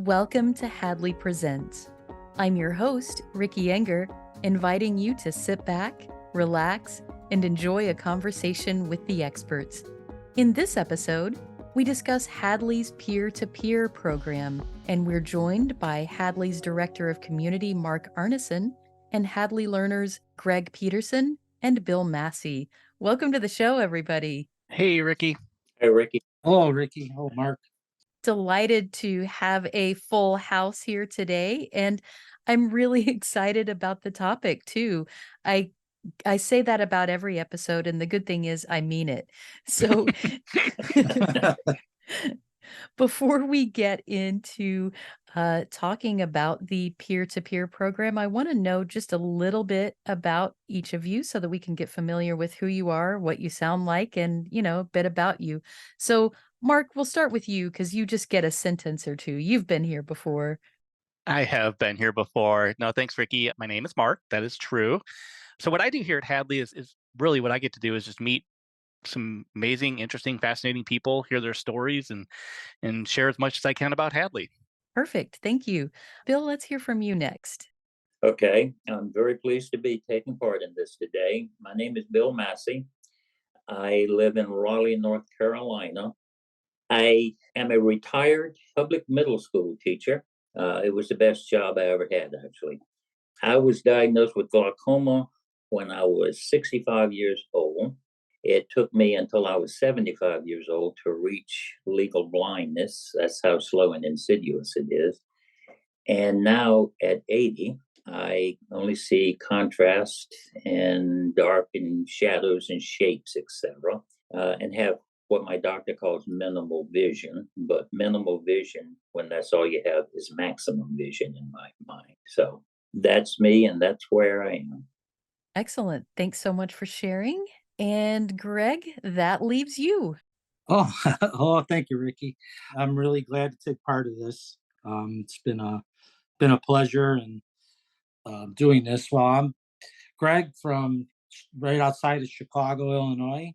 Welcome to Hadley Presents. I'm your host, Ricky Enger, inviting you to sit back, relax, and enjoy a conversation with the experts. In this episode, we discuss Hadley's peer-to-peer program, and we're joined by Hadley's Director of Community, Marc Arneson, and Hadley learners Greg Peterson and Bill Massey. Welcome to the show, everybody. Hey, Ricky. Hey, Ricky. Hello, Ricky. Hello, Mark. Delighted to have a full house here today, and I'm really excited about the topic too. I say that about every episode, and the good thing is I mean it. So before we get into talking about the peer-to-peer program, I want to know just a little bit about each of you so that we can get familiar with who you are, what you sound like, and, a bit about you. So, Mark, we'll start with you because you just get a sentence or two. You've been here before. I have been here before. No, thanks, Ricky. My name is Mark. That is true. So what I do here at Hadley is really what I get to do is just meet some amazing, interesting, fascinating people, hear their stories, and share as much as I can about Hadley. Perfect. Thank you. Bill, let's hear from you next. Okay, I'm very pleased to be taking part in this today. My name is Bill Massey. I live in Raleigh, North Carolina. I am a retired public middle school teacher. It was the best job I ever had, actually. I was diagnosed with glaucoma when I was 65 years old. It took me until I was 75 years old to reach legal blindness. That's how slow and insidious it is. And now at 80, I only see contrast and dark and shadows and shapes, etc., and have what my doctor calls minimal vision. But minimal vision, when that's all you have, is maximum vision in my mind. So that's me, and that's where I am. Excellent. Thanks so much for sharing. And Greg, that leaves you. Oh, thank you, Ricky. I'm really glad to take part of this. It's been a pleasure and doing this. Well, I'm Greg from right outside of Chicago, Illinois.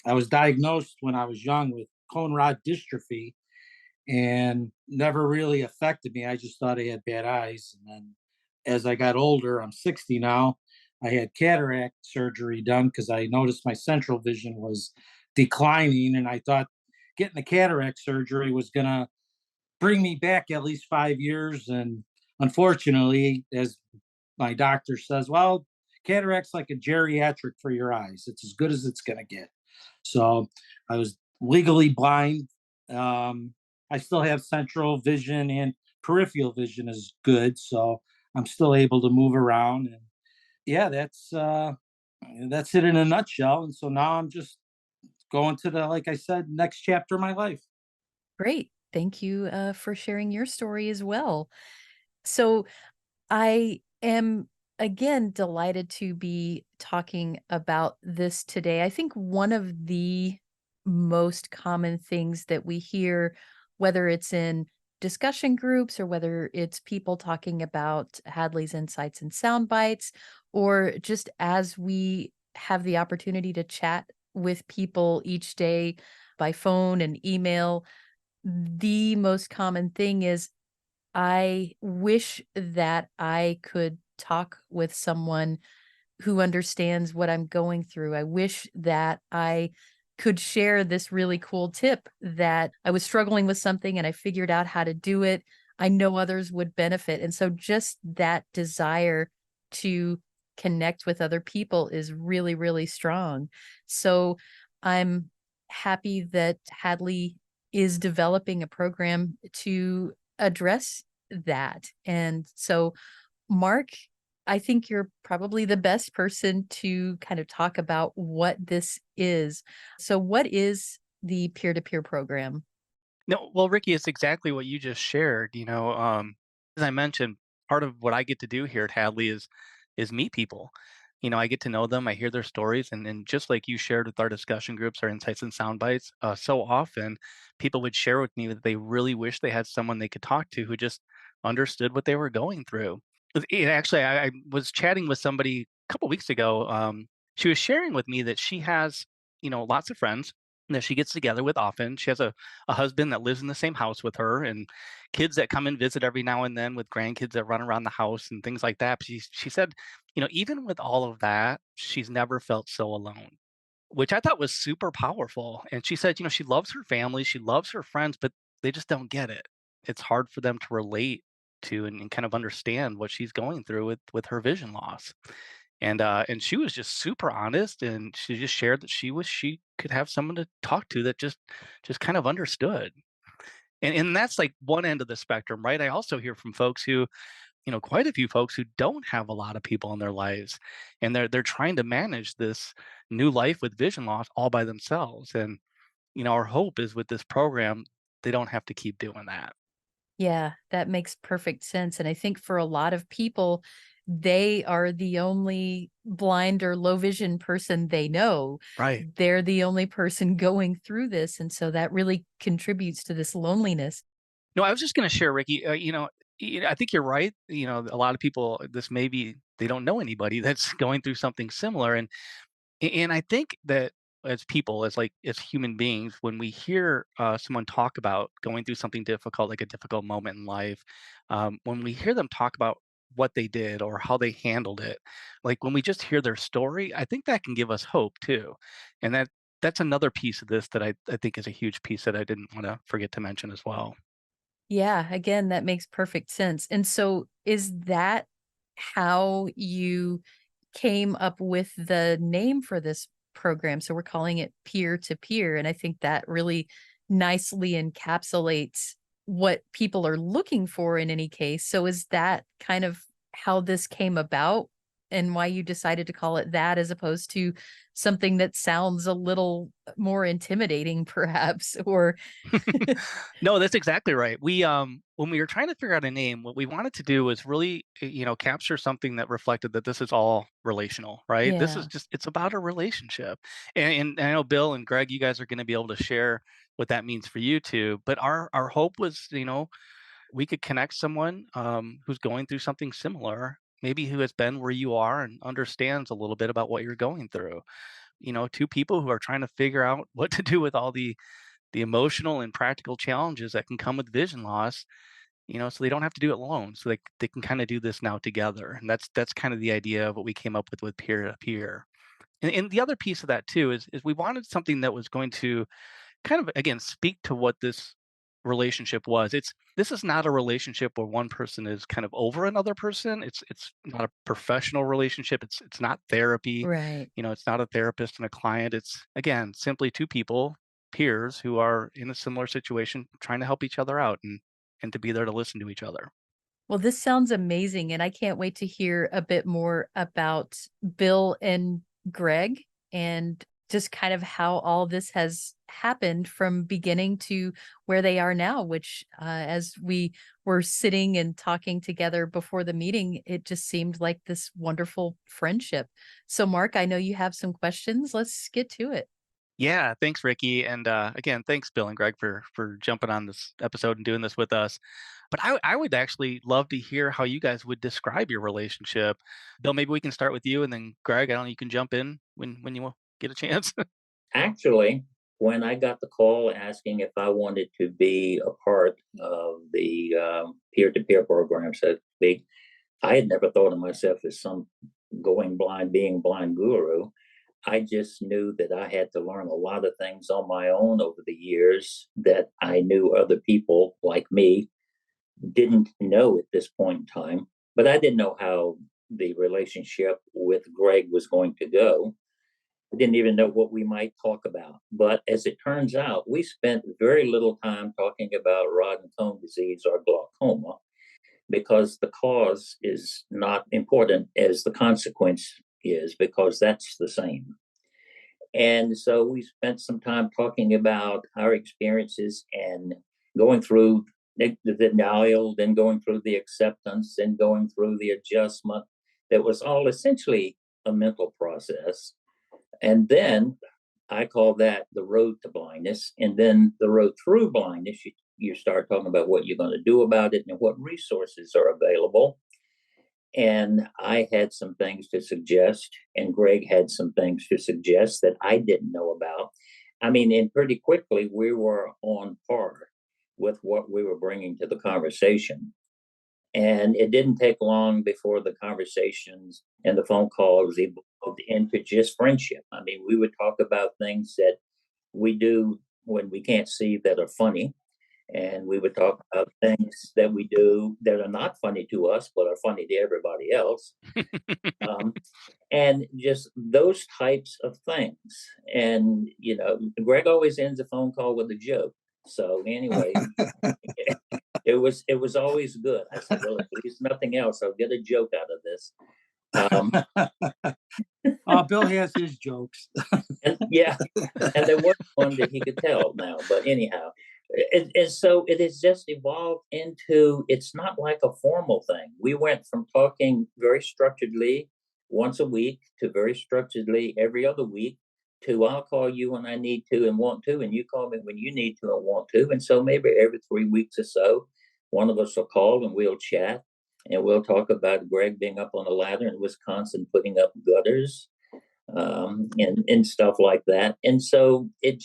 I was diagnosed when I was young with cone rod dystrophy, and never really affected me. I just thought I had bad eyes, and then as I got older, I'm 60 now. I had cataract surgery done because I noticed my central vision was declining, and I thought getting the cataract surgery was going to bring me back at least 5 years. And unfortunately, as my doctor says, well, cataract's like a geriatric for your eyes. It's as good as it's going to get. So I was legally blind. I still have central vision, and peripheral vision is good. So I'm still able to move around. And yeah, that's it in a nutshell. And so now I'm just going to the, like I said, next chapter of my life. Great. Thank you for sharing your story as well. So I am, again, delighted to be talking about this today. I think one of the most common things that we hear, whether it's in discussion groups or whether it's people talking about Hadley's Insights and Sound Bites, or just as we have the opportunity to chat with people each day by phone and email, the most common thing is, I wish that I could talk with someone who understands what I'm going through. I wish that I could share this really cool tip that I was struggling with something and I figured out how to do it. I know others would benefit. And so just that desire to connect with other people is really, really strong. So I'm happy that Hadley is developing a program to address that. And so, Mark, I think you're probably the best person to kind of talk about what this is. So what is the peer-to-peer program? No, well, Ricky, it's exactly what you just shared. As I mentioned, part of what I get to do here at Hadley is meet people. I get to know them, I hear their stories, and just like you shared with our discussion groups, our insights and sound bites, so often people would share with me that they really wish they had someone they could talk to who just understood what they were going through. Actually, I was chatting with somebody a couple weeks ago. She was sharing with me that she has, lots of friends that she gets together with often. She has a husband that lives in the same house with her and kids that come and visit every now and then with grandkids that run around the house and things like that. But she said, even with all of that, she's never felt so alone, which I thought was super powerful. And she said, she loves her family, she loves her friends, but they just don't get it. It's hard for them to relate to and kind of understand what she's going through with her vision loss. And she was just super honest, and she just shared that she wish she could have someone to talk to that just kind of understood. And that's like one end of the spectrum, right? I also hear from folks who, quite a few folks who don't have a lot of people in their lives, and they're trying to manage this new life with vision loss all by themselves. And our hope is with this program, they don't have to keep doing that. Yeah, that makes perfect sense, and I think for a lot of people, they are the only blind or low vision person they know. Right. They're the only person going through this, and so that really contributes to this loneliness. No, I was just going to share, Ricky. I think you're right. A lot of people, this maybe they don't know anybody that's going through something similar, and I think that as people, as human beings, when we hear someone talk about going through something difficult, like a difficult moment in life, when we hear them talk about what they did or how they handled it, like when we just hear their story, I think that can give us hope too, and that's another piece of this that I think is a huge piece that I didn't want to forget to mention as well. Yeah, again, that makes perfect sense. And so is that how you came up with the name for this program? So we're calling it peer to peer, and I think that really nicely encapsulates what people are looking for in any case. So is that kind of how this came about and why you decided to call it that as opposed to something that sounds a little more intimidating perhaps or No, that's exactly right. When we were trying to figure out a name, what we wanted to do was really, capture something that reflected that this is all relational, right? This is yeah. just it's about a relationship. And I know Bill and Greg, you guys are going to be able to share what that means for you too. But our hope was, we could connect someone who's going through something similar, maybe who has been where you are and understands a little bit about what you're going through. Two people who are trying to figure out what to do with all the emotional and practical challenges that can come with vision loss, so they don't have to do it alone. So they can kind of do this now together. And that's kind of the idea of what we came up with peer to peer. And the other piece of that too is we wanted something that was going to kind of again speak to what this relationship was. This is not a relationship where one person is kind of over another person. It's not a professional relationship. It's not therapy. Right. It's not a therapist and a client. It's again simply two people, peers who are in a similar situation trying to help each other out and to be there to listen to each other. Well, this sounds amazing, and I can't wait to hear a bit more about Bill and Greg and just kind of how all this has happened from beginning to where they are now, which, as we were sitting and talking together before the meeting, it just seemed like this wonderful friendship. So, Mark, I know you have some questions. Let's get to it. Yeah, thanks, Ricky, and again, thanks, Bill and Greg, for jumping on this episode and doing this with us. But I would actually love to hear how you guys would describe your relationship. Bill, maybe we can start with you, and then Greg, I don't know, you can jump in when you get a chance. Actually, when I got the call asking if I wanted to be a part of the peer to peer program, so to speak, I had never thought of myself as some going blind, being blind guru. I just knew that I had to learn a lot of things on my own over the years that I knew other people like me didn't know at this point in time. But I didn't know how the relationship with Greg was going to go. I didn't even know what we might talk about. But as it turns out, we spent very little time talking about rod and cone disease or glaucoma because the cause is not important as the consequence is, because that's the same. And so we spent some time talking about our experiences and going through the denial, then going through the acceptance, and going through the adjustment. That was all essentially a mental process. And then I call that the road to blindness. And then the road through blindness, you start talking about what you're going to do about it and what resources are available. And I had some things to suggest, and Greg had some things to suggest that I didn't know about. I mean, and pretty quickly we were on par with what we were bringing to the conversation. And it didn't take long before the conversations and the phone calls evolved into just friendship. I mean, we would talk about things that we do when we can't see that are funny. And we would talk about things that we do that are not funny to us, but are funny to everybody else. Um, and just those types of things. And, Greg always ends a phone call with a joke. So anyway, it was always good. I said, well, at least nothing else. I'll get a joke out of this. Bill has his jokes. And yeah, and there was one that he could tell now. But anyhow, and so it has just evolved into, it's not like a formal thing. We went from talking very structuredly once a week to very structuredly every other week to I'll call you when I need to and want to, and you call me when you need to and want to. And so maybe every 3 weeks or so, one of us will call and we'll chat and we'll talk about Greg being up on a ladder in Wisconsin, putting up gutters, and stuff like that. And so it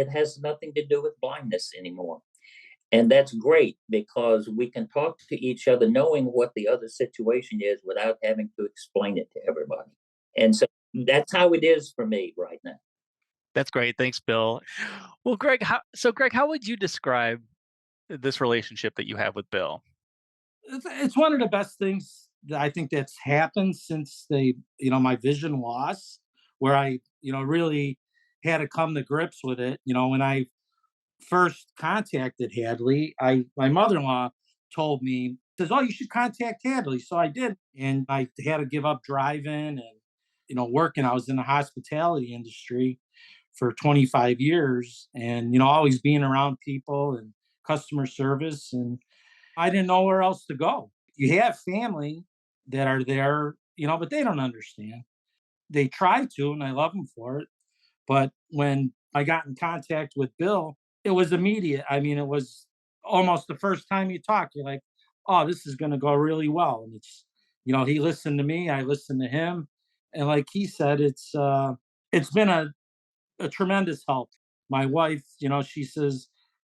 has nothing to do with blindness anymore. And that's great because we can talk to each other knowing what the other situation is without having to explain it to everybody. And so that's how it is for me right now. That's great. Thanks, Bill. Well, Greg, how would you describe this relationship that you have with Bill? It's one of the best things that I think that's happened since my vision loss, where I, really had to come to grips with it. When I first contacted Hadley, my mother-in-law told me, says, "Oh, you should contact Hadley." So I did, and I had to give up driving and working. I was in the hospitality industry for 25 years, and always being around people and customer service, and I didn't know where else to go. You have family that are there, but they don't understand. They try to, and I love them for it. But when I got in contact with Bill, it was immediate. I mean, it was almost the first time you talk, you're like, oh, this is going to go really well. And he listened to me, I listened to him. And like he said, it's been a tremendous help. My wife, she says,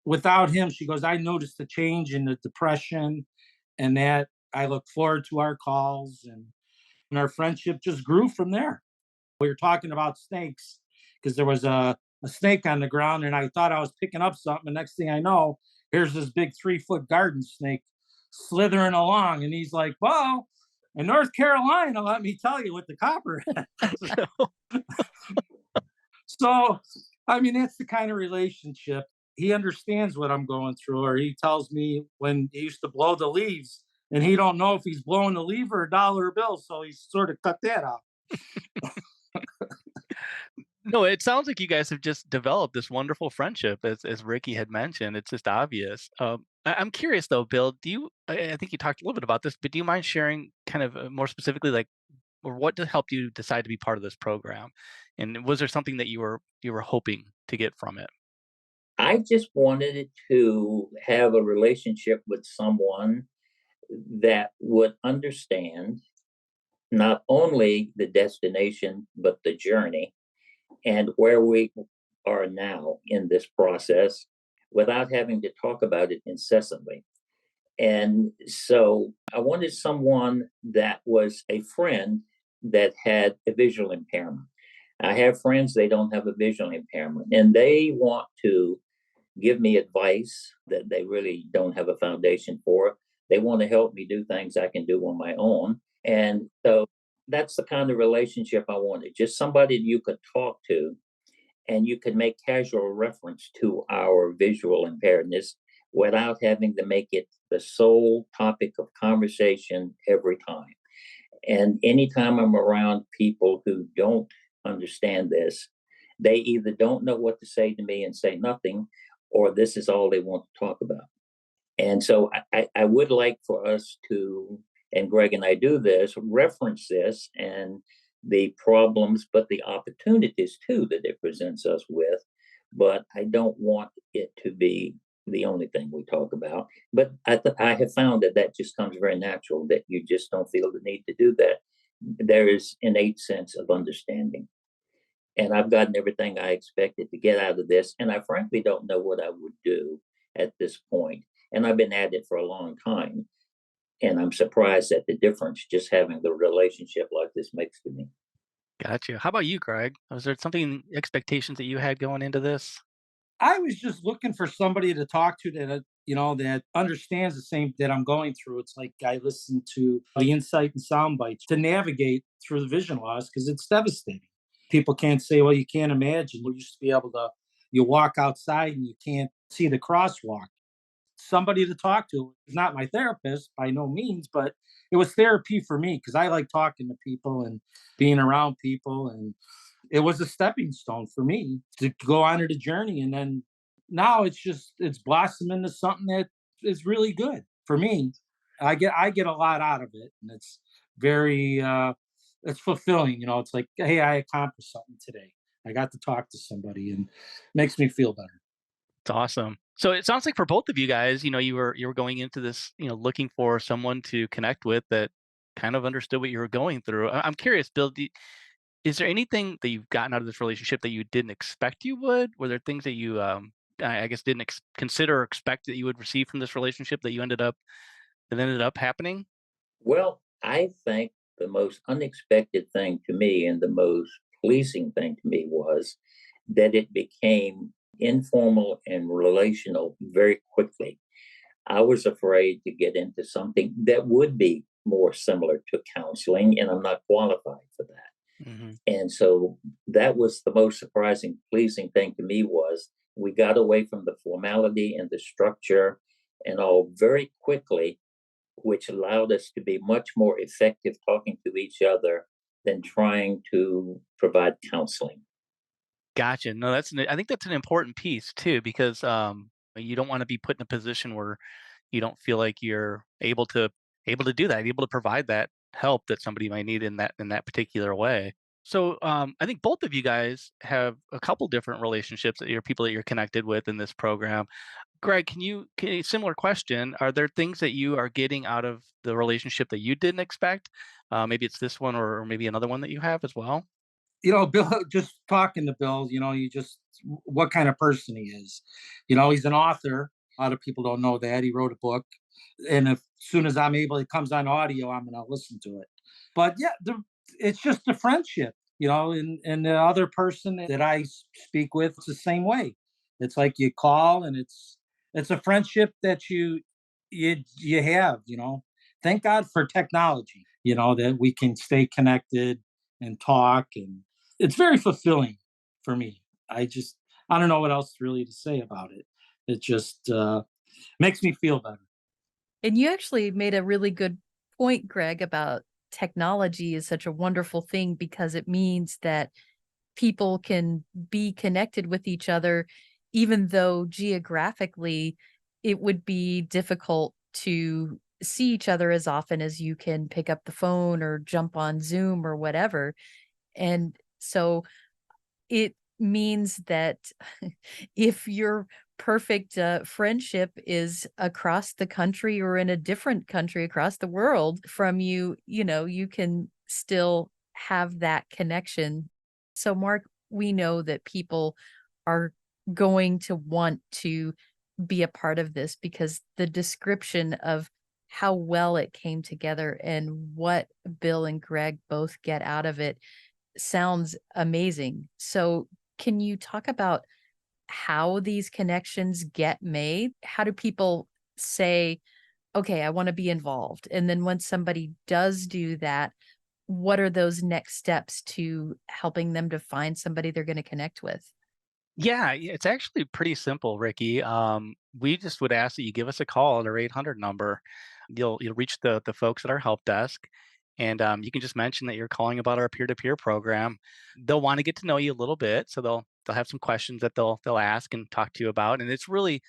without him, she goes, I noticed a change in the depression and that I look forward to our calls and our friendship just grew from there. We were talking about snakes because there was a snake on the ground and I thought I was picking up something. The next thing I know, here's this big 3-foot garden snake slithering along. And he's like, well, in North Carolina, let me tell you, with the copper. So, I mean, that's the kind of relationship. He understands what I'm going through, or he tells me when he used to blow the leaves and he don't know if he's blowing a leaf or a dollar bill. So he sort of cut that out. No, it sounds like you guys have just developed this wonderful friendship, as Ricky had mentioned. It's just obvious. I'm curious though, Bill. I think you talked a little bit about this, but do you mind sharing kind of more specifically, like, or what helped you decide to be part of this program? And was there something that you were hoping to get from it? I just wanted to have a relationship with someone that would understand not only the destination, but the journey and where we are now in this process without having to talk about it incessantly. And so I wanted someone that was a friend that had a visual impairment. I have friends, they don't have a visual impairment, and they want to give me advice that they really don't have a foundation for. They want to help me do things I can do on my own. And so that's the kind of relationship I wanted, just somebody you could talk to and you could make casual reference to our visual impairedness without having to make it the sole topic of conversation every time. And anytime I'm around people who don't understand this, they either don't know what to say to me and say nothing, or this is all they want to talk about. And so I would like for us to, and Greg and I do this, reference this and the problems, but the opportunities too that it presents us with. But I don't want it to be the only thing we talk about. But I have found that just comes very natural, that you just don't feel the need to do that. There is innate sense of understanding. and I've gotten everything I expected to get out of this. And I frankly don't know what I would do at this point. And I've been at it for a long time. And I'm surprised at the difference just having the relationship like this makes to me. Gotcha. How about you, Greg? Was there something expectations that you had going into this? I was just looking for somebody to talk to that, that understands the same that I'm going through. It's like I listen to the insight and sound bites to navigate through the vision loss because it's devastating. People can't say, well, you can't imagine. You used to be able to, you walk outside and you can't see the crosswalk. Somebody to talk to. It's not my therapist by no means, but it was therapy for me because I like talking to people and being around people. And it was a stepping stone for me to go on the journey. And then now it's blossomed into something that is really good for me. I get a lot out of it, and it's very it's fulfilling. It's like, hey, I accomplished something today. I got to talk to somebody, and makes me feel better. It's awesome. So it sounds like for both of you guys, you were going into this, looking for someone to connect with that kind of understood what you were going through. I'm curious, Bill, is there anything that you've gotten out of this relationship that you didn't expect you would? Were there things that you, I guess, didn't consider or expect that you would receive from this relationship that ended up happening? Well, I think the most unexpected thing to me and the most pleasing thing to me was that it became informal and relational very quickly. I was afraid to get into something that would be more similar to counseling, and I'm not qualified for that. Hmm. And so that was the most surprising, pleasing thing to me was we got away from the formality and the structure and all very quickly, which allowed us to be much more effective talking to each other than trying to provide counseling. Gotcha. No, I think that's an important piece too, because you don't want to be put in a position where you don't feel like you're able to do that, able to provide that help that somebody might need in that particular way. So I think both of you guys have a couple different relationships that you're people that you're connected with in this program. Greg, similar question? Are there things that you are getting out of the relationship that you didn't expect? Maybe it's this one or maybe another one that you have as well. Bill, just talking to Bill, what kind of person he is. He's an author. A lot of people don't know that. He wrote a book. And as soon as I'm able, it comes on audio, I'm going to listen to it. But yeah, it's just a friendship, and the other person that I speak with, it's the same way. It's like you call and it's a friendship that you have, Thank God for technology, that we can stay connected and talk, and it's very fulfilling for me. I don't know what else really to say about it. It just makes me feel better. And you actually made a really good point, Greg, about technology is such a wonderful thing because it means that people can be connected with each other, even though geographically it would be difficult to see each other as often as you can pick up the phone or jump on Zoom or whatever. And so it means that if your perfect friendship is across the country or in a different country across the world from you, you can still have that connection. So, Mark, we know that people are going to want to be a part of this because the description of how well it came together and what Bill and Greg both get out of it sounds amazing. So, can you talk about how these connections get made? How do people say, okay, I want to be involved? And then when somebody does do that, what are those next steps to helping them to find somebody they're going to connect with? Yeah, it's actually pretty simple, Ricky. We just would ask that you give us a call at our 800 number. You'll reach the folks at our help desk, and you can just mention that you're calling about our peer-to-peer program. They'll want to get to know you a little bit, so they'll have some questions that they'll ask and talk to you about. And it's really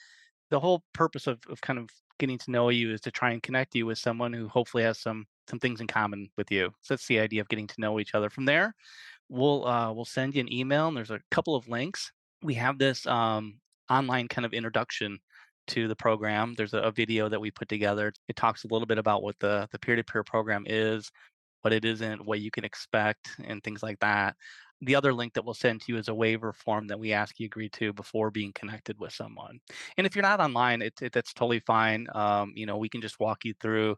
the whole purpose of kind of getting to know you is to try and connect you with someone who hopefully has some things in common with you. So that's the idea of getting to know each other. From there, we'll send you an email, and there's a couple of links. We have this online kind of introduction to the program. There's a video that we put together. It talks a little bit about what the peer-to-peer program is, what it isn't, what you can expect, and things like that. the other link that we'll send to you is a waiver form that we ask you agree to before being connected with someone. And if you're not online, that's totally fine. We can just walk you through,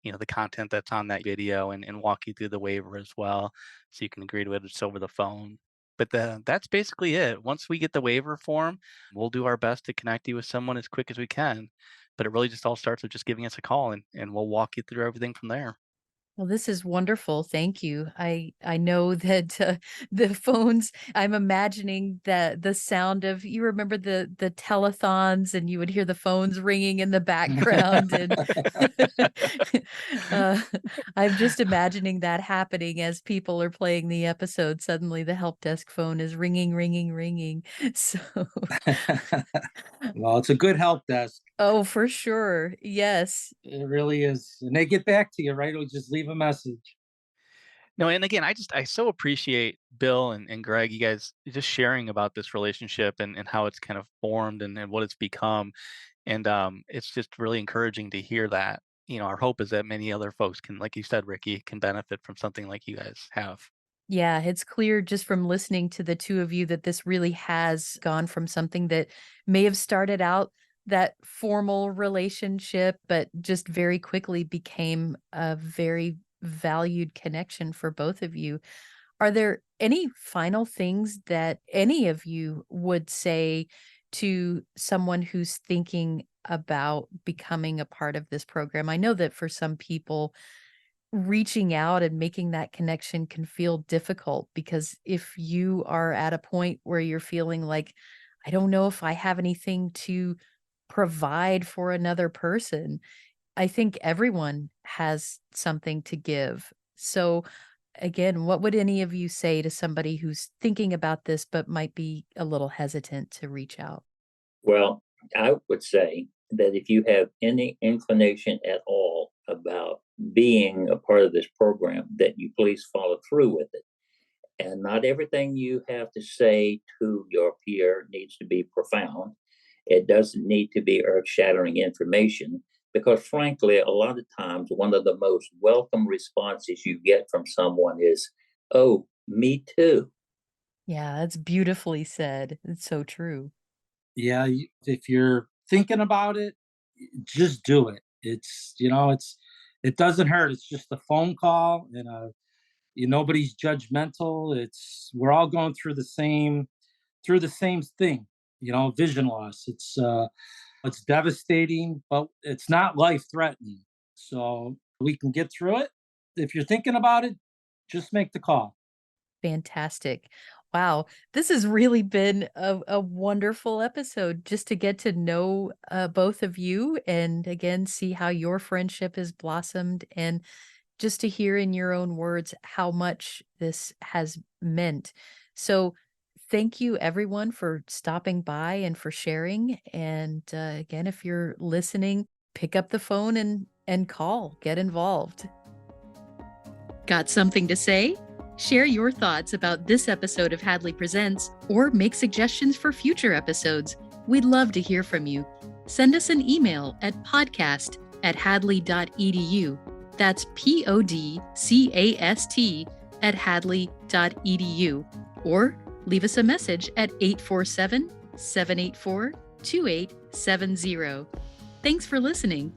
the content that's on that video and walk you through the waiver as well, so you can agree to it just over the phone. But that's basically it. Once we get the waiver form, we'll do our best to connect you with someone as quick as we can. But it really just all starts with just giving us a call, and we'll walk you through everything from there. Well, this is wonderful. Thank you. I know that the phones. I'm imagining that the sound of, you remember the telethons, and you would hear the phones ringing in the background, and uh, I'm just imagining that happening as people are playing the episode. Suddenly, the help desk phone is ringing, ringing, ringing. So, Well, it's a good help desk. oh, for sure, yes. It really is. And they get back to you, right? Or just leave a message. No, and again, I so appreciate Bill and Greg, you guys just sharing about this relationship and how it's kind of formed and what it's become. And it's just really encouraging to hear that. Our hope is that many other folks can, like you said, Ricky, can benefit from something like you guys have. Yeah, it's clear just from listening to the two of you that this really has gone from something that may have started out that formal relationship, but just very quickly became a very valued connection for both of you. Are there any final things that any of you would say to someone who's thinking about becoming a part of this program? I know that for some people, reaching out and making that connection can feel difficult, because if you are at a point where you're feeling like, I don't know if I have anything to provide for another person, I think everyone has something to give. So, again, what would any of you say to somebody who's thinking about this but might be a little hesitant to reach out? Well, I would say that if you have any inclination at all about being a part of this program, that you please follow through with it. And not everything you have to say to your peer needs to be profound. It doesn't need to be earth shattering information, because, frankly, a lot of times one of the most welcome responses you get from someone is, "Oh, me too." Yeah, that's beautifully said. It's so true. Yeah, if you're thinking about it, just do it. It doesn't hurt. It's just a phone call, and nobody's judgmental. We're all going through the same thing. Vision loss. It's devastating, but it's not life threatening. So we can get through it. If you're thinking about it, just make the call. Fantastic. Wow. This has really been a wonderful episode, just to get to know both of you, and again, see how your friendship has blossomed, and just to hear in your own words how much this has meant. So, thank you everyone for stopping by and for sharing. And again, if you're listening, pick up the phone and call, get involved. Got something to say? Share your thoughts about this episode of Hadley Presents, or make suggestions for future episodes. We'd love to hear from you. Send us an email at podcast@hadley.edu. That's podcast@hadley.edu. Or leave us a message at 847-784-2870. Thanks for listening.